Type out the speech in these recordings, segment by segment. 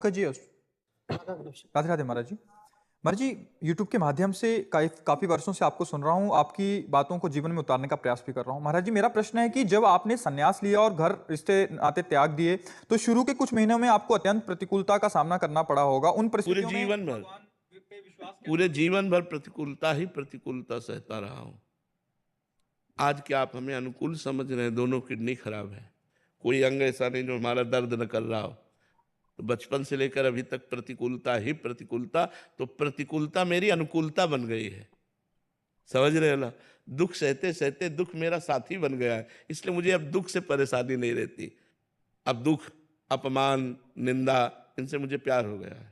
जी राधे राधे महाराज जी। महाराज जी, YouTube के माध्यम से काफी वर्षों से आपको सुन रहा हूँ, आपकी बातों को जीवन में उतारने का प्रयास भी कर रहा हूँ। महाराज जी, मेरा प्रश्न है कि जब आपने संन्यास लिया और घर रिश्ते नाते त्याग दिए, तो शुरू के कुछ महीनों में आपको अत्यंत प्रतिकूलता का सामना करना पड़ा होगा। उन पूरे परिस्थितियों में जीवन भर भगवान पे विश्वास पूरे जीवन भर प्रतिकूलता ही प्रतिकूलता सहता रहा हूं। आज क्या आप हमें अनुकूल समझ रहे हैं? दोनों किडनी खराब है, कोई अंग ऐसा नहीं जो हमारा दर्द न कर रहा हो। तो बचपन से लेकर अभी तक प्रतिकूलता ही प्रतिकूलता, तो प्रतिकूलता मेरी अनुकूलता बन गई है। समझ रहे हो ना? दुख सहते सहते दुख मेरा साथी बन गया है, इसलिए मुझे अब दुख से परेशानी नहीं रहती। अब दुख, अपमान, निंदा, इनसे मुझे प्यार हो गया है।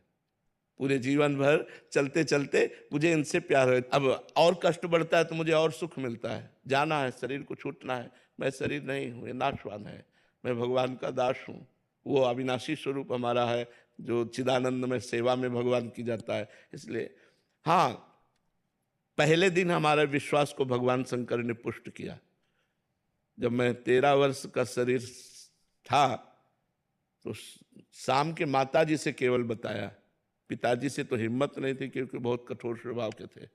पूरे जीवन भर चलते चलते मुझे इनसे प्यार है। अब और कष्ट बढ़ता है तो मुझे और सुख मिलता है। जाना है, शरीर को छूटना है। मैं शरीर नहीं हूँ, ये नाशवान है। मैं भगवान का दास हूँ। वो अविनाशी स्वरूप हमारा है जो चिदानंद में सेवा में भगवान की जाता है। इसलिए हाँ, पहले दिन हमारे विश्वास को भगवान शंकर ने पुष्ट किया। जब मैं 13 वर्ष का शरीर था तो शाम के माताजी से केवल बताया, पिताजी से तो हिम्मत नहीं थी क्योंकि बहुत कठोर स्वभाव के थे,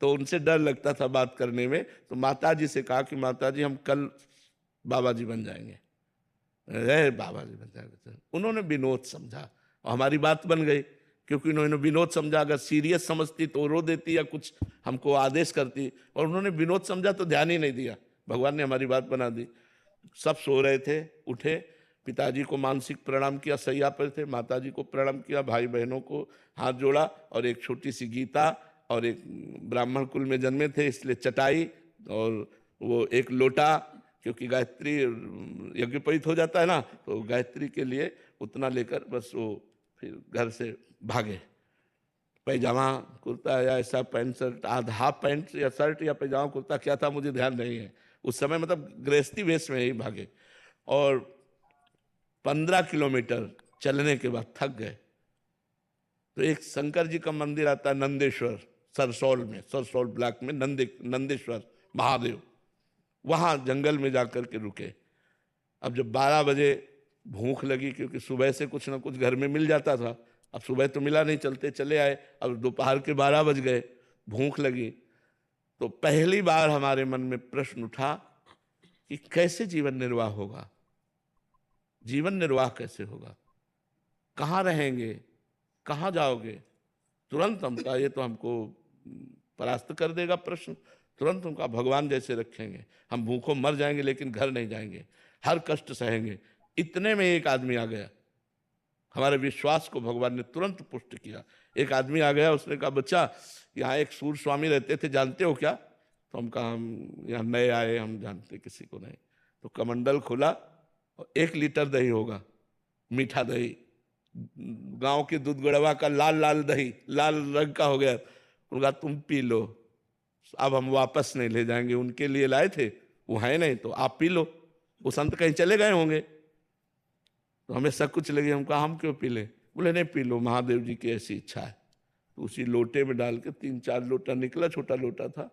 तो उनसे डर लगता था बात करने में। तो माताजी से कहा कि माताजी हम कल बाबा जी बन जाएंगे। अरे बाबा जी बन जाएंगे। उन्होंने विनोद समझा और हमारी बात बन गई, क्योंकि उन्होंने विनोद समझा। अगर सीरियस समझती तो रो देती या कुछ हमको आदेश करती, और उन्होंने विनोद समझा तो ध्यान ही नहीं दिया। भगवान ने हमारी बात बना दी। सब सो रहे थे, उठे, पिताजी को मानसिक प्रणाम किया, सैया पर थे, माताजी को प्रणाम किया, भाई बहनों को हाथ जोड़ा, और एक छोटी सी गीता, और एक ब्राह्मण कुल में जन्मे थे इसलिए चटाई, और वो एक लोटा, क्योंकि गायत्री यज्ञोपवीत हो जाता है ना, तो गायत्री के लिए उतना लेकर बस वो फिर घर से भागे। पैजामा कुर्ता या ऐसा पैंट शर्ट, आधा हाफ पैंट या शर्ट या पैजामा कुर्ता क्या था मुझे ध्यान नहीं है उस समय, मतलब गृहस्थी वेश में ही भागे। और 15 किलोमीटर चलने के बाद थक गए, तो एक शंकर जी का मंदिर आता है नंदेश्वर, सरसौल में, सरसौल ब्लॉक में नंदेश्वर महादेव, वहां जंगल में जाकर के रुके। अब जब 12 बजे भूख लगी, क्योंकि सुबह से कुछ ना कुछ घर में मिल जाता था, अब सुबह तो मिला नहीं, चलते चले आए। अब दोपहर के 12 बज गए, भूख लगी, तो पहली बार हमारे मन में प्रश्न उठा कि कैसे जीवन निर्वाह होगा, जीवन निर्वाह कैसे होगा, कहाँ रहेंगे, कहाँ जाओगे। तुरंत हम कहा ये तो हमको परास्त कर देगा प्रश्न। तुरंत उनका भगवान जैसे रखेंगे, हम भूखों मर जाएंगे लेकिन घर नहीं जाएंगे, हर कष्ट सहेंगे। इतने में एक आदमी आ गया, हमारे विश्वास को भगवान ने तुरंत पुष्ट किया। एक आदमी आ गया, उसने कहा बच्चा यहाँ एक सूर स्वामी रहते थे, जानते हो क्या? तो हम कहा हम यहाँ नए आए, हम जानते किसी को नहीं। तो कमंडल खोला और 1 लीटर दही होगा, मीठा दही, गांव के दूध गड़वा का लाल लाल दही, लाल रंग का हो गया। उनका तुम पी लो, अब हम वापस नहीं ले जाएंगे, उनके लिए लाए थे, वो है नहीं तो आप पी लो, वो संत कहीं चले गए होंगे। तो हमें सब कुछ लगे, हम कहा हम क्यों पी ले? बोले नहीं पी लो, महादेव जी की ऐसी इच्छा है। तो उसी लोटे में डाल के 3-4 लोटा निकला, छोटा लोटा था।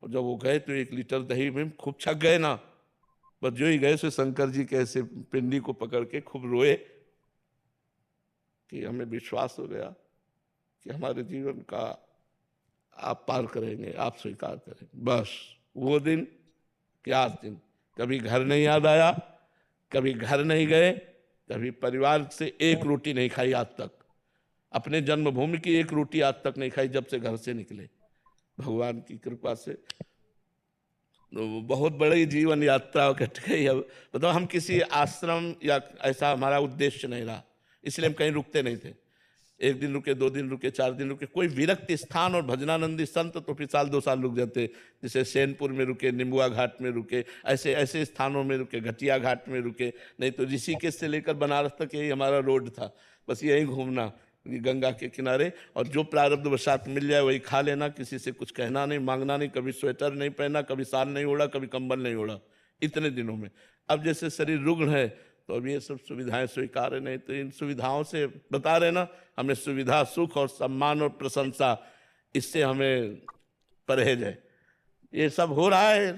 और जब वो गए तो 1 लीटर दही में खूब छक गए ना, बस जो ही गए सो शंकर जी के ऐसे पिंडी को पकड़ के खूब रोए कि हमें विश्वास हो गया कि हमारे जीवन का आप पार करेंगे, आप स्वीकार करेंगे। बस वो दिन क्या दिन, कभी घर नहीं याद आया, कभी घर नहीं गए, कभी परिवार से एक रोटी नहीं खाई आज तक, अपने जन्मभूमि की एक रोटी आज तक नहीं खाई जब से घर से निकले, भगवान की कृपा से। तो बहुत बड़ी जीवन यात्रा कट गई। अब बताओ, हम किसी आश्रम या ऐसा हमारा उद्देश्य नहीं रहा, इसलिए हम कहीं रुकते नहीं थे। 1 दिन रुके, 2 दिन रुके, 4 दिन रुके, कोई विरक्त स्थान और भजनानंदी संत तो फिर साल 2 साल रुक जाते, जैसे सैनपुर में रुके, निम्बुआ घाट में रुके, ऐसे ऐसे स्थानों में रुके, घटिया घाट में रुके। नहीं तो ऋषिकेश से लेकर बनारस तक यही हमारा रोड था, बस यही घूमना गंगा के किनारे, और जो प्रारब्ध वशात मिल जाए वही खा लेना, किसी से कुछ कहना नहीं, मांगना नहीं, कभी स्वेटर नहीं पहना, कभी साल नहीं ओढ़ा, कभी कंबल नहीं ओढ़ा, इतने दिनों में। अब जैसे शरीर रुग्ण है तो अब ये सब सुविधाएं स्वीकार नहीं, तो इन सुविधाओं से बता रहे ना, हमें सुविधा, सुख और सम्मान और प्रशंसा, इससे हमें परहेज है। ये सब हो रहा है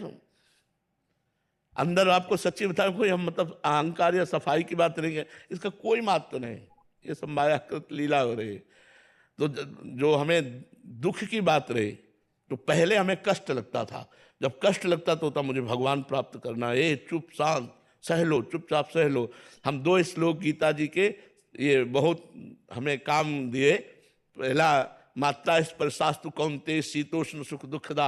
अंदर। आपको सच्ची बता, कोई हम मतलब अहंकार या सफाई की बात नहीं है, इसका कोई महत्व नहीं। ये सब मायाकृत लीला हो रही है। तो जो हमें दुख की बात रही, तो पहले हमें कष्ट लगता था। जब कष्ट लगता तो होता मुझे भगवान प्राप्त करना है, ए चुप शांत सह लो, चुपचाप सह लो। हम 2 श्लोक गीता जी के ये बहुत हमें काम दिए। पहला, मात्रा स्पर्शास्तु कौन्तेय शीतोष्ण सुख दुखदा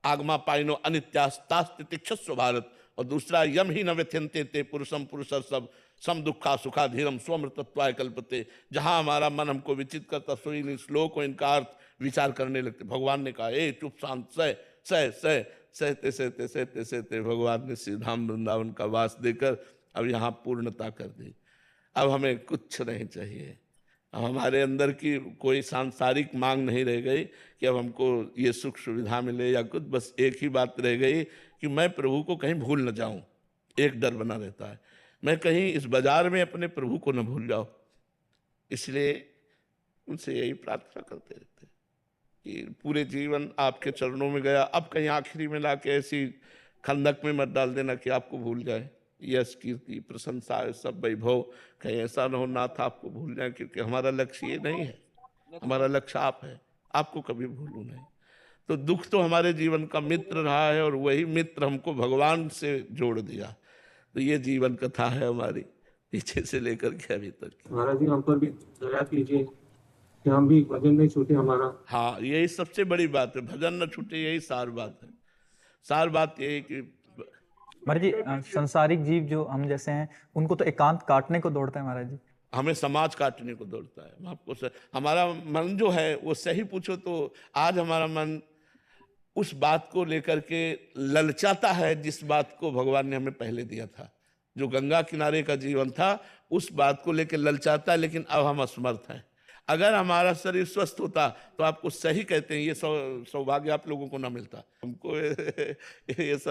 आगमा पाइनो अनित्यास्तास्ति तिक्षस्व भारत। और दूसरा, यम ही न व्यथ्यन्ते ते पुरुषम पुरुषर्षभ सम दुखा सुखा धीरम स्वमृतत्वाय कल्पते। जहां हमारा मन हमको विचित करता, सो इन श्लोक और इनका अर्थ विचार करने लगते। भगवान ने कहा, ए चुप शांत सह सह सह सहते सहते सहते सहते भगवान ने श्री धाम वृंदावन का वास देकर अब यहाँ पूर्णता कर दी। अब हमें कुछ नहीं चाहिए। अब हमारे अंदर की कोई सांसारिक मांग नहीं रह गई कि अब हमको ये सुख सुविधा मिले या कुछ। बस एक ही बात रह गई कि मैं प्रभु को कहीं भूल न जाऊं। एक डर बना रहता है, मैं कहीं इस बाजार में अपने प्रभु को न भूल जाऊं। इसलिए उनसे यही प्रार्थना करते रहते कि पूरे जीवन आपके चरणों में गया, अब कहीं आखिरी में लाके ऐसी खंदक में मत डाल देना कि आपको भूल जाए। यश कीर्ति प्रशंसा सब वैभव, कहीं ऐसा न हो नाथ आपको भूल जाए, क्योंकि हमारा लक्ष्य ये नहीं है। हमारा लक्ष्य आप है, आपको कभी भूलूं नहीं। तो दुख तो हमारे जीवन का मित्र रहा है, और वही मित्र हमको भगवान से जोड़ दिया। तो ये जीवन कथा है हमारी, पीछे से लेकर के अभी तक। महाराज जी, हम पर भी दया कीजिए कि हम भी भजन नहीं छूटे हमारा। हाँ, यही सबसे बड़ी बात है, भजन न छूटे, यही सार बात है। सार बात यही कि महाराज जी, संसारिक जीव जो हम जैसे हैं, उनको तो एकांत काटने को दौड़ता है महाराज जी। हमें समाज काटने को दौड़ता है। मैं आपको हमारा मन जो है वो सही पूछो तो आज हमारा मन उस बात को लेकर के ललचाता है जिस बात को भगवान ने हमें पहले दिया था। जो गंगा किनारे का जीवन था उस बात को लेकर ललचाता है, लेकिन अब हम असमर्थ हैं। अगर हमारा शरीर स्वस्थ होता तो आपको सही कहते हैं, ये सौभाग्य आप लोगों को ना मिलता। हमको ये सब